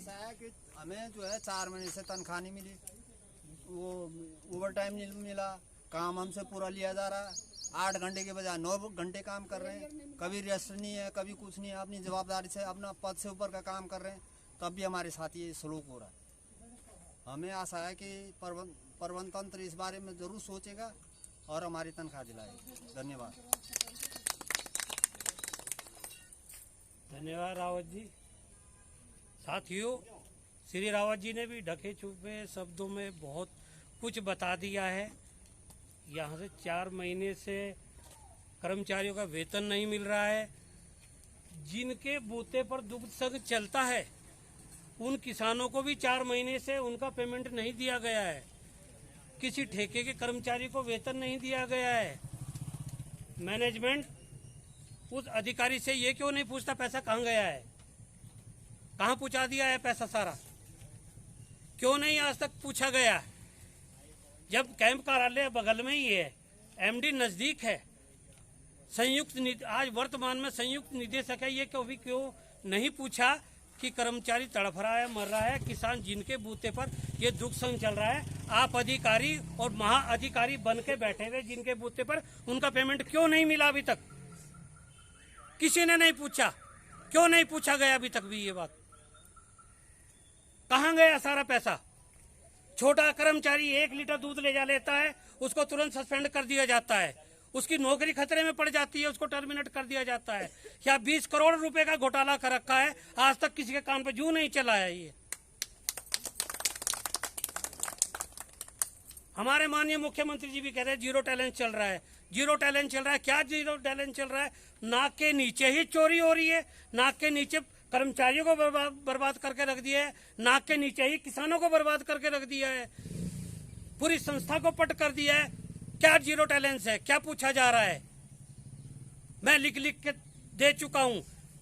ऐसा है कि हमें जो है 4 महीने से तनख्वाह नहीं मिली, वो ओवर टाइम नहीं मिला, काम हमसे पूरा लिया जा रहा है। 8 घंटे के बजाय 9 घंटे काम कर रहे हैं, कभी रेस्ट नहीं है, कभी कुछ नहीं है, अपनी जवाबदारी से अपना पद से ऊपर का काम कर रहे हैं, तब भी हमारे साथ ये सलूक हो रहा है। हमें आशा है कि प्रबंध तंत्र इस बारे में ज़रूर सोचेगा और हमारी तनख्वाह दिलाएगा। धन्यवाद। धन्यवाद रावत जी। साथियों, श्री रावत जी ने भी ढके छुपे शब्दों में बहुत कुछ बता दिया है। यहाँ से 4 महीने से कर्मचारियों का वेतन नहीं मिल रहा है। जिनके बूते पर दुग्ध संघ चलता है उन किसानों को भी 4 महीने से उनका पेमेंट नहीं दिया गया है। किसी ठेके के कर्मचारी को वेतन नहीं दिया गया है। मैनेजमेंट उस अधिकारी से ये क्यों नहीं पूछता पैसा कहाँ गया है, कहाँ पहुँचा दिया है पैसा सारा, क्यों नहीं आज तक पूछा गया? जब कैंप कार्यालय बगल में ही है, एमडी नज़दीक है, संयुक्त आज वर्तमान में संयुक्त निदेशक है, ये क्यों नहीं पूछा कि कर्मचारी तड़फ रहा है, मर रहा है, किसान जिनके बूते पर ये दुख संग चल रहा है, आप अधिकारी और महाअधिकारी बन के बैठे हुए जिनके बूते पर उनका पेमेंट क्यों नहीं मिला अभी तक? किसी ने नहीं पूछा, क्यों नहीं पूछा गया अभी तक भी? ये बात कहाँ गया सारा पैसा? छोटा कर्मचारी 1 लीटर दूध ले जा लेता है, उसको तुरंत सस्पेंड कर दिया जाता है, उसकी नौकरी खतरे में पड़ जाती है, उसको टर्मिनेट कर दिया जाता है। या 20 करोड़ रुपए का घोटाला कर रखा है, आज तक किसी के कान पे जू नहीं चला है। ये हमारे माननीय मुख्यमंत्री जी भी कह रहे हैं जीरो टैलेंट चल रहा है। जीरो टैलेंट चल रहा है, क्या जीरो टैलेंट चल रहा है? नाक के नीचे ही चोरी हो रही है, नाक के नीचे कर्मचारियों को बर्बाद करके रख दिया है, नाक के नीचे ही किसानों को बर्बाद करके रख दिया है, पूरी संस्था को पट कर दिया है। क्या जीरो टैलेंस है? क्या पूछा जा रहा है? मैं लिख के दे चुका हूं।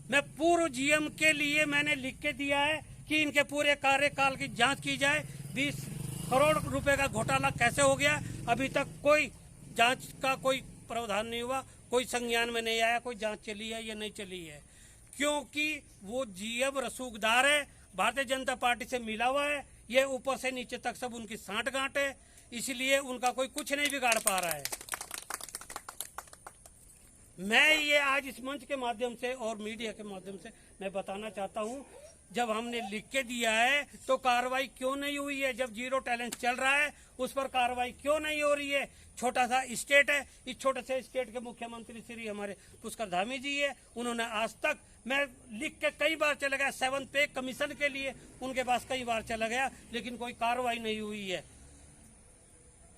मैं पूर्व जीएम के लिए मैंने लिख के दिया है कि इनके पूरे कार्यकाल की जांच की जाए। 20 करोड़ रुपए का घोटाला कैसे हो गया? अभी तक कोई जांच का कोई प्रावधान नहीं हुआ, कोई संज्ञान में नहीं आया, कोई जांच चली है या नहीं चली है, क्योंकि वो जीएम रसूखदार है, भारतीय जनता पार्टी से मिला हुआ है, ये ऊपर से नीचे तक सब उनकी सांठ-गांठ है, इसलिए उनका कोई कुछ नहीं बिगाड़ पा रहा है। मैं ये आज इस मंच के माध्यम से और मीडिया के माध्यम से मैं बताना चाहता हूं, जब हमने लिख के दिया है तो कार्रवाई क्यों नहीं हुई है? जब जीरो टैलेंट चल रहा है उस पर कार्रवाई क्यों नहीं हो रही है? छोटा सा स्टेट है, इस छोटे से स्टेट के मुख्यमंत्री श्री हमारे पुष्कर धामी जी है, उन्होंने आज तक, मैं लिख के कई बार चला गया, 7th पे कमीशन के लिए उनके पास कई बार चला गया, लेकिन कोई कार्रवाई नहीं हुई है।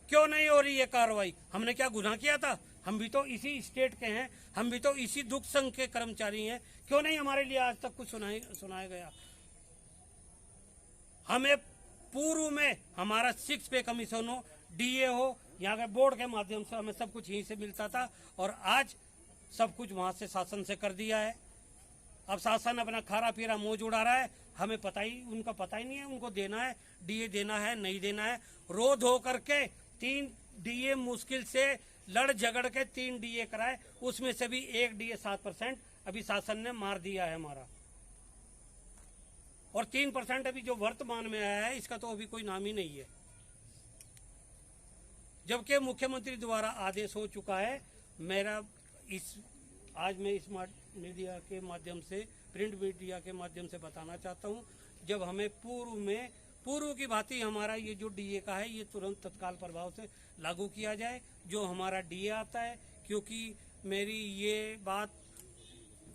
क्यों नहीं हो रही है कार्रवाई? हमने क्या गुनाह किया था? हम भी तो इसी स्टेट के हैं, हम भी तो इसी दुख संघ के कर्मचारी हैं, क्यों नहीं हमारे लिए आज तक कुछ सुनाया गया? हमें पूर्व में हमारा 6 पे कमीशन हो, डीए हो, यहाँ के बोर्ड के माध्यम से हमें सब कुछ यहीं से मिलता था, और आज सब कुछ वहां से शासन से कर दिया है। अब शासन अपना खारा पीरा मोज उड़ा रहा है, हमें उनका पता ही नहीं है, उनको देना है, डीए देना है नहीं देना है। रोध हो करके 3 डीए मुश्किल से लड़ झगड़ के 3 डीए कराए, उसमें से भी 1 डीए 7% अभी शासन ने मार दिया है हमारा, और 3% अभी जो वर्तमान में आया है इसका तो अभी कोई नाम ही नहीं है, जबकि मुख्यमंत्री द्वारा आदेश हो चुका है। आज मैं इस मीडिया के माध्यम से, प्रिंट मीडिया के माध्यम से बताना चाहता हूं, जब हमें पूर्व की भांति हमारा ये जो डीए का है ये तुरंत तत्काल प्रभाव से लागू किया जाए, जो हमारा डीए आता है। क्योंकि मेरी ये बात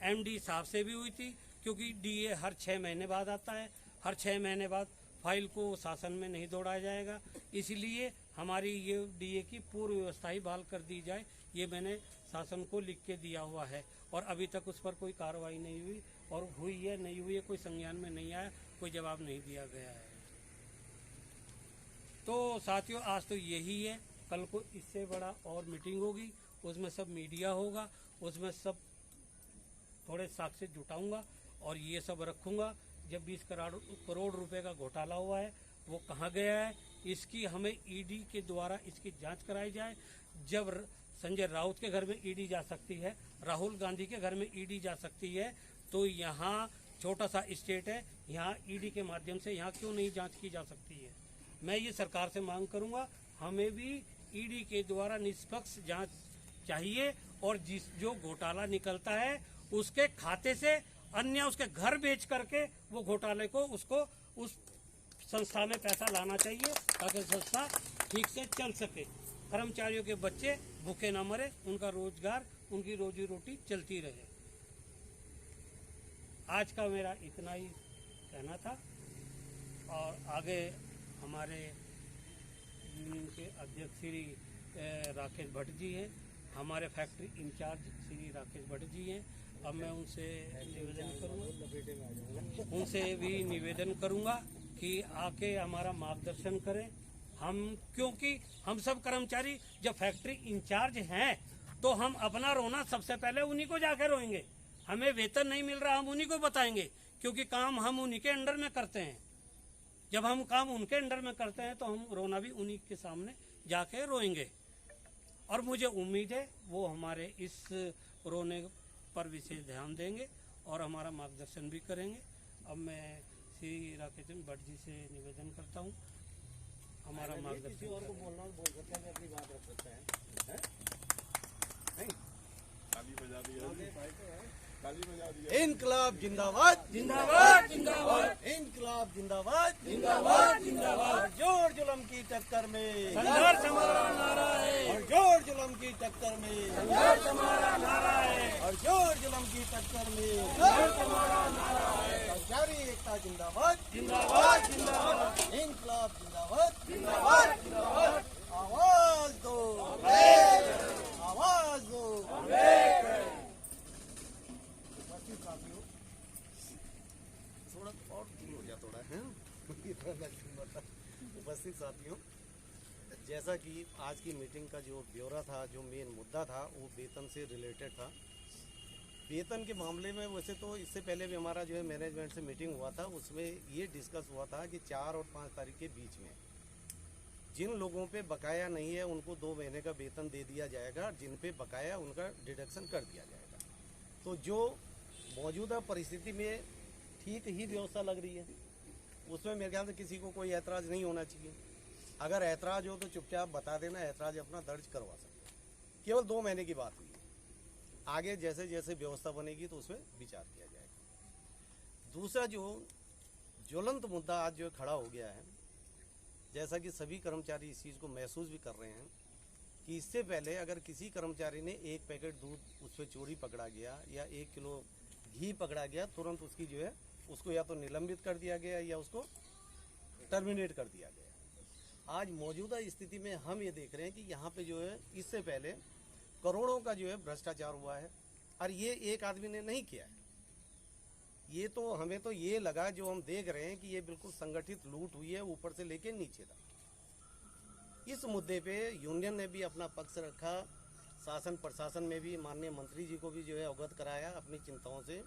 एमडी साहब से भी हुई थी, क्योंकि डीए हर 6 महीने बाद आता है, हर 6 महीने बाद फाइल को शासन में नहीं दौड़ाया जाएगा, इसलिए हमारी ये डीए की पूर्व व्यवस्था ही बहाल कर दी जाए, ये मैंने शासन को लिख के दिया हुआ है, और अभी तक उस पर कोई कार्रवाई नहीं हुई, और हुई है नहीं हुई है कोई संज्ञान में नहीं आया, कोई जवाब नहीं दिया गया है। तो साथियों, आज तो यही है, कल को इससे बड़ा और मीटिंग होगी, उसमें सब मीडिया होगा, उसमें सब थोड़े साक्ष्य जुटाऊंगा और ये सब रखूंगा। जब 20 करोड़ रुपए का घोटाला हुआ है वो कहाँ गया है, इसकी हमें ईडी के द्वारा इसकी जांच कराई जाए। जब संजय राउत के घर में ईडी जा सकती है, राहुल गांधी के घर में ईडी जा सकती है, तो यहाँ छोटा सा स्टेट है, यहाँ ईडी के माध्यम से यहाँ क्यों नहीं जांच की जा सकती है? मैं ये सरकार से मांग करूंगा, हमें भी ईडी के द्वारा निष्पक्ष जांच चाहिए और जो घोटाला निकलता है उसके खाते से अन्य उसके घर बेच करके वो घोटाले को उसको उस संस्था में पैसा लाना चाहिए ताकि संस्था ठीक से चल सके, कर्मचारियों के बच्चे भूखे ना मरे, उनका रोजगार, उनकी रोजी रोटी चलती रहे। आज का मेरा इतना ही कहना था और आगे हमारे यूनियन के अध्यक्ष श्री राकेश भट्ट जी हैं, हमारे फैक्ट्री इंचार्ज श्री राकेश भट्ट जी हैं। अब मैं उनसे भी निवेदन करूंगा कि आके हमारा मार्गदर्शन करें। क्योंकि हम सब कर्मचारी जब फैक्ट्री इंचार्ज हैं तो हम अपना रोना सबसे पहले उन्हीं को जाके रोएंगे। हमें वेतन नहीं मिल रहा, हम उन्हीं को बताएंगे, क्योंकि काम हम उन्हीं के अंडर में करते हैं। जब हम काम उनके अंडर में करते हैं तो हम रोना भी उन्हीं के सामने जाके रोएंगे। और मुझे उम्मीद है वो हमारे इस रोने पर विशेष ध्यान देंगे और हमारा मार्गदर्शन भी करेंगे। अब मैं श्री राकेश भट्ट जी से निवेदन करता हूँ, हमारा मार्गदर्शन। किसी और को बोलना बोल सकते हैं, अपनी बात रख सकते हैं। ताली बजा दिया। इनकलाब जिंदाबाद, जिंदाबाद जिंदाबाद, इनकलाब जिंदाबाद, जिंदाबाद जिंदाबाद। जोर जुल्म की टक्कर में संघर्ष हमारा नारा है, और जोर जुल्म की टक्कर में संघर्ष हमारा नारा है, और जोर जुल्म की टक्कर में संघर्ष हमारा नारा है। कर्मचारी एकता जिंदाबाद, जिंदाबाद जिंदाबाद, इनकलाब जिंदाबाद, जिंदाबाद जिंदाबाद। आवाज दो, आवाज दो। थोड़ा और दूर हो जा, थोड़ा है उपस्थित साथियों, जैसा कि आज की मीटिंग का जो ब्यौरा था, जो मेन मुद्दा था वो वेतन से रिलेटेड था। वेतन के मामले में वैसे तो इससे पहले भी हमारा जो है मैनेजमेंट से मीटिंग हुआ था, उसमें ये डिस्कस हुआ था कि 4 और 5 तारीख के बीच में जिन लोगों पे बकाया नहीं है उनको 2 महीने का वेतन दे दिया जाएगा, जिन पे बकाया उनका डिडक्शन कर दिया जाएगा। तो जो मौजूदा परिस्थिति में ठीक ही व्यवस्था लग रही है, उसमें मेरे ख्याल से किसी को कोई ऐतराज़ नहीं होना चाहिए। अगर ऐतराज़ हो तो चुपचाप बता देना, ऐतराज़ अपना दर्ज करवा सकते हैं। केवल 2 महीने की बात हुई है, आगे जैसे जैसे व्यवस्था बनेगी तो उसमें विचार किया जाएगा। दूसरा जो ज्वलंत मुद्दा आज जो खड़ा हो गया है, जैसा कि सभी कर्मचारी इस चीज़ को महसूस भी कर रहे हैं कि इससे पहले अगर किसी कर्मचारी ने 1 पैकेट दूध उस पर चोरी पकड़ा गया या 1 किलो घी पकड़ा गया, तुरंत उसकी जो है उसको या तो निलंबित कर दिया गया या उसको टर्मिनेट कर दिया गया। आज मौजूदा स्थिति में हम ये देख रहे हैं कि यहाँ पे जो है इससे पहले करोड़ों का जो है भ्रष्टाचार हुआ है, और ये एक आदमी ने नहीं किया है। ये तो हमें तो ये लगा, जो हम देख रहे हैं कि ये बिल्कुल संगठित लूट हुई है, ऊपर से लेके नीचे तक। इस मुद्दे पे यूनियन ने भी अपना पक्ष रखा, शासन प्रशासन में भी माननीय मंत्री जी को भी जो है अवगत कराया अपनी चिंताओं से,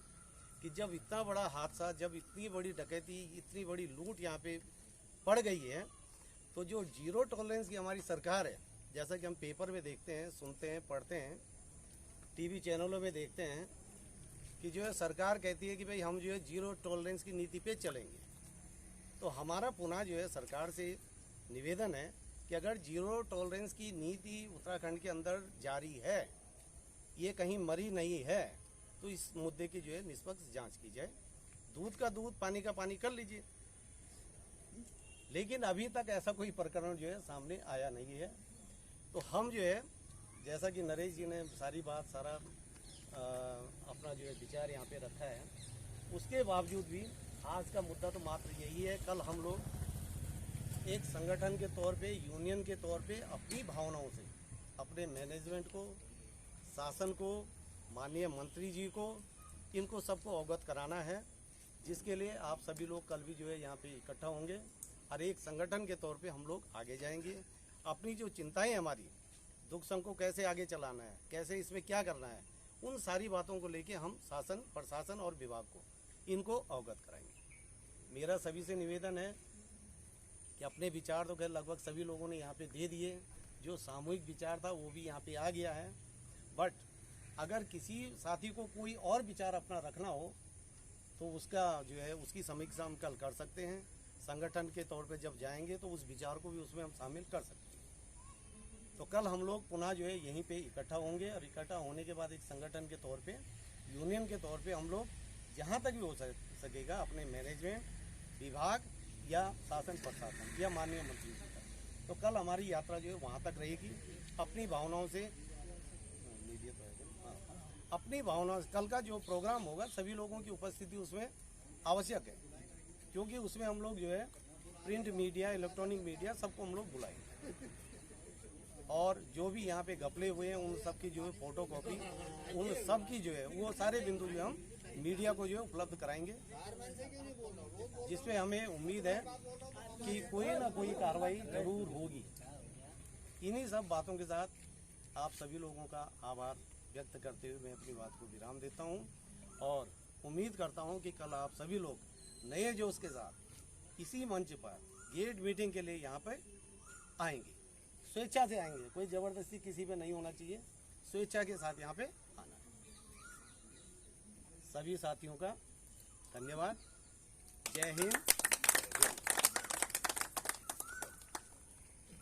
कि जब इतना बड़ा हादसा, जब इतनी बड़ी डकैती, इतनी बड़ी लूट यहाँ पे पड़ गई है, तो जो जीरो टॉलरेंस की हमारी सरकार है, जैसा कि हम पेपर में देखते हैं, सुनते हैं, पढ़ते हैं, टीवी चैनलों में देखते हैं कि जो है सरकार कहती है कि भाई हम जो है जीरो टॉलरेंस की नीति पे चलेंगे। तो हमारा पुनः जो है सरकार से निवेदन है कि अगर जीरो टॉलरेंस की नीति उत्तराखंड के अंदर जारी है, ये कहीं मरी नहीं है, तो इस मुद्दे की जो है निष्पक्ष जांच की जाए। दूध का दूध, पानी का पानी कर लीजिए। लेकिन अभी तक ऐसा कोई प्रकरण जो है सामने आया नहीं है। तो हम जो है, जैसा कि नरेश जी ने सारी बात, सारा अपना जो है विचार यहाँ पे रखा है, उसके बावजूद भी आज का मुद्दा तो मात्र यही है। कल हम लोग एक संगठन के तौर पे, यूनियन के तौर पे अपनी भावनाओं से अपने मैनेजमेंट को, शासन को, माननीय मंत्री जी को, इनको सबको अवगत कराना है, जिसके लिए आप सभी लोग कल भी जो है यहाँ पे इकट्ठा होंगे और एक संगठन के तौर पे हम लोग आगे जाएंगे। अपनी जो चिंताएं हमारी, दुख संघ को कैसे आगे चलाना है, कैसे इसमें क्या करना है, उन सारी बातों को लेके हम शासन, प्रशासन और विभाग को इनको अवगत कराएंगे। मेरा सभी से निवेदन है कि अपने विचार तो खैर लगभग सभी लोगों ने यहाँ पे दे दिए, जो सामूहिक विचार था वो भी यहाँ पे आ गया है। बट अगर किसी साथी को कोई और विचार अपना रखना हो तो उसका जो है उसकी समीक्षा हम कल कर सकते हैं। संगठन के तौर पे जब जाएंगे तो उस विचार को भी उसमें हम शामिल कर सकते हैं। तो कल हम लोग पुनः जो है यहीं पे इकट्ठा होंगे और इकट्ठा होने के बाद एक संगठन के तौर पे, यूनियन के तौर पे हम लोग जहाँ तक भी हो सकेगा अपने मैनेजमेंट विभाग या शासन प्रशासन या माननीय मंत्री जी तक, तो कल हमारी यात्रा जो है वहाँ तक रहेगी। अपनी भावनाओं से अपनी भावनाओं से कल का जो प्रोग्राम होगा सभी लोगों की उपस्थिति उसमें आवश्यक है, क्योंकि उसमें हम लोग जो है प्रिंट मीडिया, इलेक्ट्रॉनिक मीडिया सबको हम लोग बुलाएंगे और जो भी यहाँ पे घपले हुए हैं उन सब की जो है फोटो कॉपी, उन सब की जो है वो सारे बिंदु जो हम मीडिया को जो है उपलब्ध कराएंगे, जिसपे हमें उम्मीद है कि कोई ना कोई कार्रवाई जरूर होगी। इन्हीं सब बातों के साथ आप सभी लोगों का आभार व्यक्त करते हुए मैं अपनी बात को विराम देता हूं और उम्मीद करता हूं कि कल आप सभी लोग नए जोश के साथ इसी मंच पर गेट मीटिंग के लिए यहाँ पर आएंगे। स्वेच्छा से आएंगे, कोई जबरदस्ती किसी पे नहीं होना चाहिए, स्वेच्छा के साथ यहाँ पे आना है। सभी साथियों का धन्यवाद। जय हिंद।